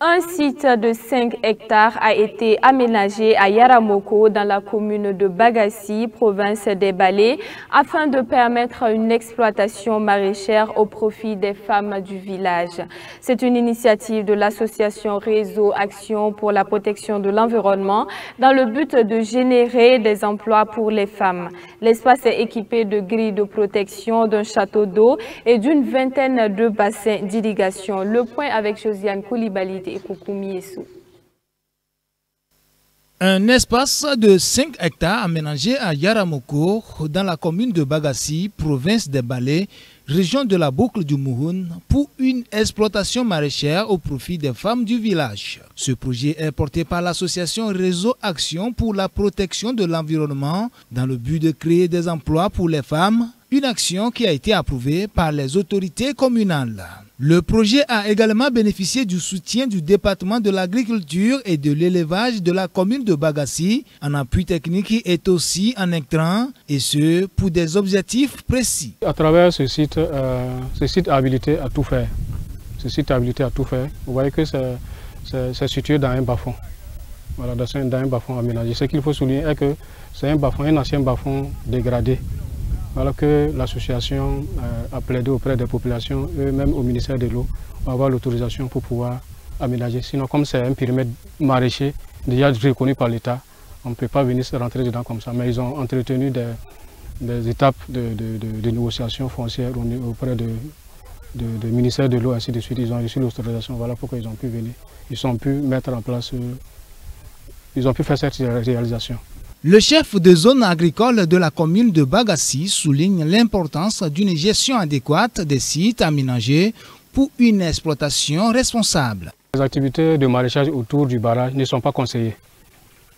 Un site de 5 hectares a été aménagé à Yaramoko dans la commune de Bagassi, province des Balais, afin de permettre une exploitation maraîchère au profit des femmes du village. C'est une initiative de l'association Réseau Action pour la protection de l'environnement dans le but de générer des emplois pour les femmes. L'espace est équipé de grilles de protection, d'un château d'eau et d'une vingtaine de bassins d'irrigation. Le point avec Josiane Koulibaly. Un espace de 5 hectares aménagé à Yaramoko, dans la commune de Bagassi, province des Balais, région de la boucle du Mouhoun, pour une exploitation maraîchère au profit des femmes du village. Ce projet est porté par l'association Réseau Action pour la protection de l'environnement dans le but de créer des emplois pour les femmes, une action qui a été approuvée par les autorités communales. Le projet a également bénéficié du soutien du département de l'agriculture et de l'élevage de la commune de Bagassi, en appui technique et aussi en intrants, et ce pour des objectifs précis. À travers ce site est habilité à tout faire. Ce site est habilité à tout faire. Vous voyez que c'est situé dans un bas-fond. Voilà, dans un bas-fond aménagé. Ce qu'il faut souligner est que c'est un ancien bas-fond dégradé. Voilà que l'association a plaidé auprès des populations, eux-mêmes au ministère de l'eau, pour avoir l'autorisation pour pouvoir aménager. Sinon, comme c'est un périmètre maraîcher déjà reconnu par l'État, on ne peut pas venir se rentrer dedans comme ça. Mais ils ont entretenu des étapes de négociation foncière auprès du ministère de l'eau, ainsi de suite. Ils ont reçu l'autorisation, voilà pourquoi ils ont pu venir. Ils ont pu mettre en place, ils ont pu faire cette réalisation. Le chef de zone agricole de la commune de Bagassi souligne l'importance d'une gestion adéquate des sites aménagés pour une exploitation responsable. Les activités de maraîchage autour du barrage ne sont pas conseillées.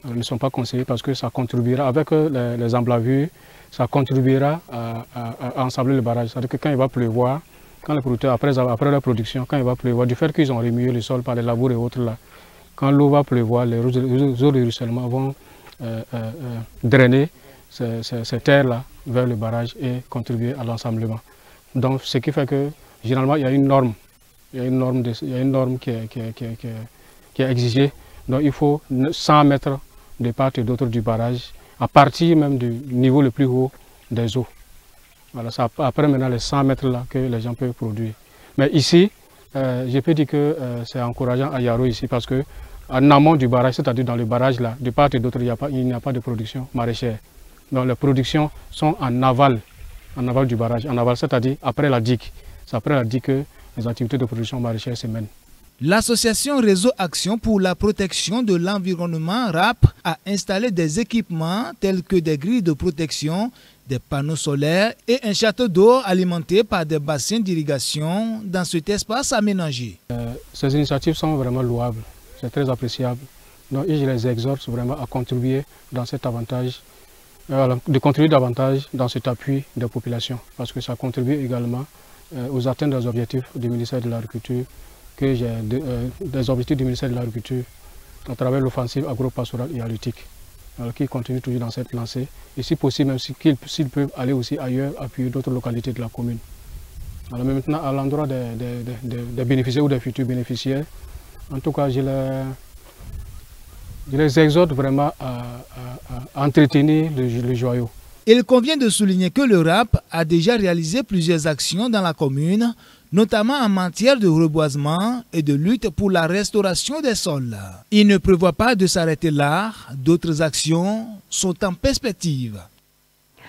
Ne sont pas conseillées parce que ça contribuera, avec les emblavures, ça contribuera à ensabler le barrage. C'est-à-dire que quand il va pleuvoir, quand les producteurs, après la production, quand il va pleuvoir, du fait qu'ils ont remué le sol par les labours et autres là, quand l'eau va pleuvoir, les eaux de ruissellement vont drainer ces terres-là vers le barrage et contribuer à l'ensemblement. Donc, ce qui fait que, généralement, il y a une norme qui est exigée. Donc, il faut 100 mètres de part et d'autre du barrage, à partir même du niveau le plus haut des eaux. Voilà, c'est après maintenant les 100 mètres-là que les gens peuvent produire. Mais ici, je peux dire que c'est encourageant à Yaro ici parce que en amont du barrage, c'est-à-dire dans le barrage là, de part et d'autre, il n'y a pas de production maraîchère. Donc les productions sont en aval du barrage, en aval, c'est-à-dire après la digue. C'est après la digue que les activités de production maraîchère se mènent. L'association Réseau Action pour la protection de l'environnement RAP a installé des équipements tels que des grilles de protection, des panneaux solaires et un château d'eau alimenté par des bassins d'irrigation dans cet espace aménagé. Ces initiatives sont vraiment louables. C'est très appréciable. Donc, je les exhorte vraiment à contribuer dans cet avantage, de contribuer davantage dans cet appui des populations, parce que ça contribue également aux atteintes des objectifs du ministère de l'Agriculture, des objectifs du ministère de l'Agriculture à travers l'offensive agro-pastorale et halieutique, qui continue toujours dans cette lancée. Et si possible, même s'ils peuvent aller aussi ailleurs, appuyer d'autres localités de la commune. Alors, mais maintenant, à l'endroit des bénéficiaires ou des futurs bénéficiaires, en tout cas, je les exhorte vraiment à entretenir le joyau. Il convient de souligner que le RAP a déjà réalisé plusieurs actions dans la commune, notamment en matière de reboisement et de lutte pour la restauration des sols. Il ne prévoit pas de s'arrêter là, d'autres actions sont en perspective.